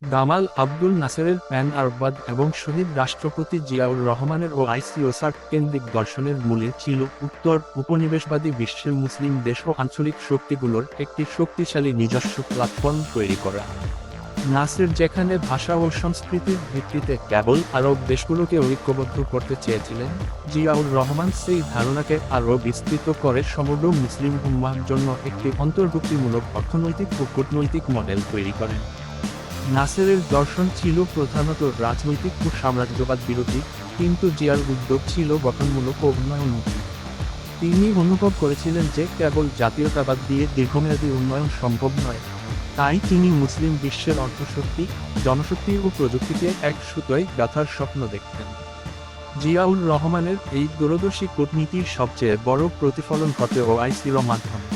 গামাল Abdul নাসেরের pan Arbad এবং শহীদ রাষ্ট্রপতি জিয়াউর রহমানের ওআইসি কেন্দ্রিক দর্শনের মূলে ছিল উত্তর উপনিবেশবাদী বিশ্বের মুসলিম দেশ ও আঞ্চলিক শক্তিগুলোর একটি শক্তিশালী নিজস্ব প্ল্যাটফর্ম তৈরি করা। নাসের যেখানে ভাষা ও সংস্কৃতির ভিত্তিতে কেবল আরব দেশগুলোকে ঐক্যবদ্ধ করতে চেয়েছিলেন, জিয়াউর রহমান সেই ধারণাকে আরও বিস্তৃত করে সমগ্র মুসলিম উম্মাহর জন্য একটি অন্তর্ভুক্তিমূলক অর্থনৈতিক ও কূটনৈতিক মডেল তৈরি করেন। নাসেরের দর্শন ছিল প্রধানত রাজনৈতিক ও সাম্রাজ্যবাদ বিরোধী, কিন্তু জিয়ার উদ্যোগ ছিল গঠনমূলক ও উন্নয়নমুখী। তিনি অনুভব করেছিলেন যে কেবল জাতীয়তাবাদ দিয়ে দীর্ঘমেয়াদী উন্নয়ন সম্ভব নয়। তাই তিনি মুসলিম বিশ্বের অর্থশক্তি, জনশক্তি ও প্রযুক্তিকে এক সুতোয় গাঁথার স্বপ্ন দেখতেন। জিয়াউর রহমানের এই দূরদর্শী কূটনীতির সবচেয়ে বড় প্রতিফলন ঘটে ওআইসির মাধ্যমে।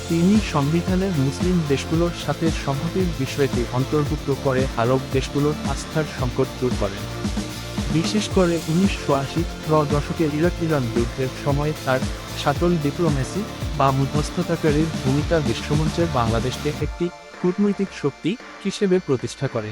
তিনি সংবিধানের মুসলিম দেশগুলোর সাথে সংহতির বিষয়টি অন্তর্ভুক্ত করে আরব দেশগুলোর আস্থার সংকট দূর করেন। বিশেষ করে 1980 দশকের ইরাক-ইরান যুদ্ধের সময় তার শাটল ডিপ্লোমেসি বা মধ্যস্থতাকারীর ভূমিকা বিশ্বমঞ্চে বাংলাদেশকে একটি কূটনৈতিক শক্তি হিসেবে প্রতিষ্ঠা করে।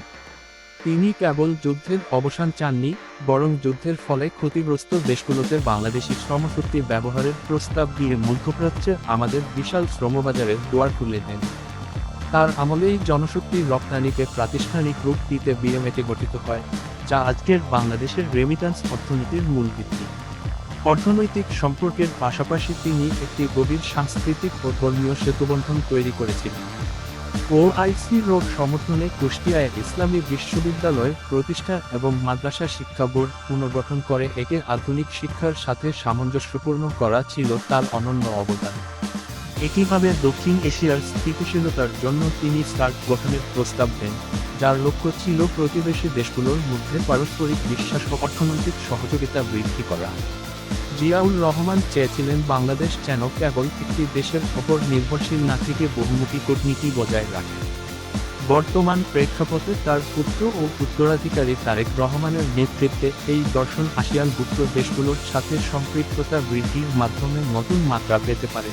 তিনি কেবল যুদ্ধের অবসান চাননি, বরং যুদ্ধের ফলে ক্ষতিগ্রস্ত দেশগুলোতে বাংলাদেশি শ্রমশক্তি ব্যবহারের প্রস্তাব দিয়ে মধ্যপ্রাচ্যে আমাদের বিশাল শ্রমবাজারের দুয়ার খুলে দেন। তার আমলেই জনশক্তির রপ্তানিকে প্রাতিষ্ঠানিক রূপ দিতে বিএমএটি গঠিত হয়, যা আজকের বাংলাদেশের রেমিট্যান্স অর্থনীতির মূল ভিত্তি। অর্থনৈতিক সম্পর্কের পাশাপাশি তিনি একটি গভীর সাংস্কৃতিক ও ধর্মীয় সেতুবন্ধন তৈরি করেছিলেন। ওআইসির সমর্থনে কুষ্টিয়ায় ইসলামী বিশ্ববিদ্যালয় প্রতিষ্ঠা এবং মাদ্রাসা শিক্ষা বোর্ড পুনর্গঠন করে একে আধুনিক শিক্ষার সাথে সামঞ্জস্যপূর্ণ করা ছিল তার অনন্য অবদান। একইভাবে দক্ষিণ এশিয়ার স্থিতিশীলতার জন্য তিনি সার্ক গঠনের প্রস্তাব দেন, যার লক্ষ্য ছিল প্রতিবেশী দেশগুলোর মধ্যে পারস্পরিক বিশ্বাস ও অর্থনৈতিক সহযোগিতা বৃদ্ধি করা। জিয়াউর রহমান চেয়েছিলেন বাংলাদেশ যেন কেবল একটি দেশের ওপর নির্ভরশীল না থেকে বহুমুখী কূটনীতি বজায় রাখে। বর্তমান প্রেক্ষাপটে তার পুত্র ও উত্তরাধিকারী তারেক রহমানের নেতৃত্বে এই দর্শন আসিয়ানভুক্ত দেশগুলোর সাথে সম্পৃক্ততা বৃদ্ধির মাধ্যমে নতুন মাত্রা পেতে পারে।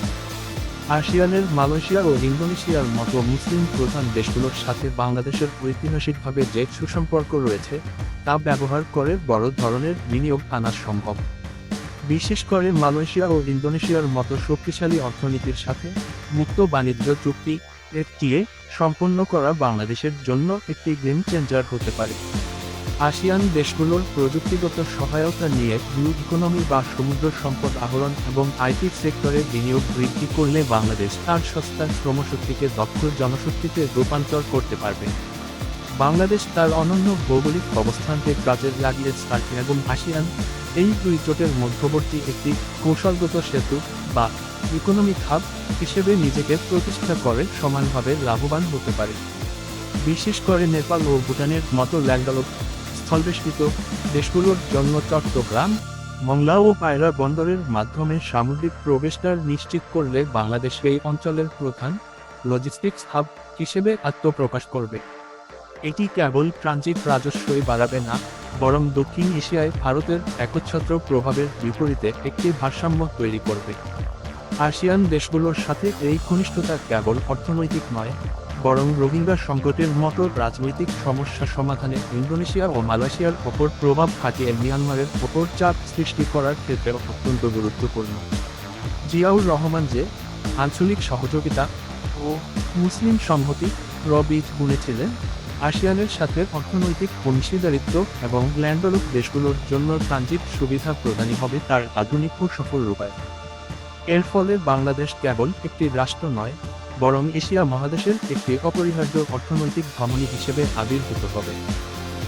আসিয়ানের মালয়েশিয়া ও ইন্দোনেশিয়ার মতো মুসলিম প্রধান দেশগুলোর সাথে বাংলাদেশের ঐতিহাসিকভাবে যে সুসম্পর্ক রয়েছে, তা ব্যবহার করে বড় ধরনের বিনিয়োগ আনা সম্ভব। বিশেষ করে মালয়েশিয়া ও ইন্দোনেশিয়ার মতো শক্তিশালী অর্থনীতির সাথে মুক্ত বাণিজ্য চুক্তি এফটিএ সম্পন্ন করা বাংলাদেশের জন্য একটি গেম চেঞ্জার হতে পারে। আসিয়ান দেশগুলোর প্রযুক্তিগত সহায়তা নিয়ে ব্লু ইকোনমি বা সমুদ্র সম্পদ আহরণ এবং আইটি সেক্টরে বিনিয়োগ বৃদ্ধি করলে বাংলাদেশ তার সস্তা শ্রমশক্তিকে দক্ষ জনশক্তিতে রূপান্তর করতে পারবে। বাংলাদেশ তার অনন্য ভৌগোলিক অবস্থানকে কাজে লাগিয়ে সার্ক এবং আসিয়ান এই দুই জোটের মধ্যবর্তী একটি কৌশলগত সেতু বা ইকোনমিক হাব হিসেবে নিজেকে প্রতিষ্ঠা করে সমানভাবে লাভবান হতে পারে। বিশেষ করে নেপাল ও ভুটানের মতো ল্যান্ডলক স্থলবেষ্টিত দেশগুলোর জন্য চট্টগ্রাম, মংলা ও পায়রা বন্দরের মাধ্যমে সামুদ্রিক প্রবেশদ্বার নিশ্চিত করলে বাংলাদেশ এই অঞ্চলের প্রধান লজিস্টিক্স হাব হিসেবে আত্মপ্রকাশ করবে। এটি কেবল ট্রানজিট রাজস্বই বাড়াবে না, বরং দক্ষিণ এশিয়ায় ভারতের একচ্ছত্র প্রভাবের বিপরীতে একটি ভারসাম্য তৈরি করবে। আসিয়ান দেশগুলোর সাথে এই ঘনিষ্ঠতা কেবল অর্থনৈতিক নয়, বরং রোহিঙ্গা সংকটের মতো রাজনৈতিক সমস্যা সমাধানে ইন্দোনেশিয়া ও মালয়েশিয়ার ওপর প্রভাব খাটিয়ে মিয়ানমারের ওপর চাপ সৃষ্টি করার ক্ষেত্রে অত্যন্ত গুরুত্বপূর্ণ। জিয়াউর রহমান যে আঞ্চলিক সহযোগিতা ও মুসলিম সংহতি বীজ বুনেছিলেন, আসিয়ানের সাথে অর্থনৈতিক অংশীদারিত্ব এবং ল্যান্ডলক দেশগুলোর জন্য ট্রানজিট সুবিধা প্রদানই হবে তার আধুনিক ও সফল রূপায়ণ। এর ফলে বাংলাদেশ কেবল একটি রাষ্ট্র নয়, বরং এশিয়া মহাদেশের একটি অপরিহার্য অর্থনৈতিক ধমনী হিসেবে আবির্ভূত হবে।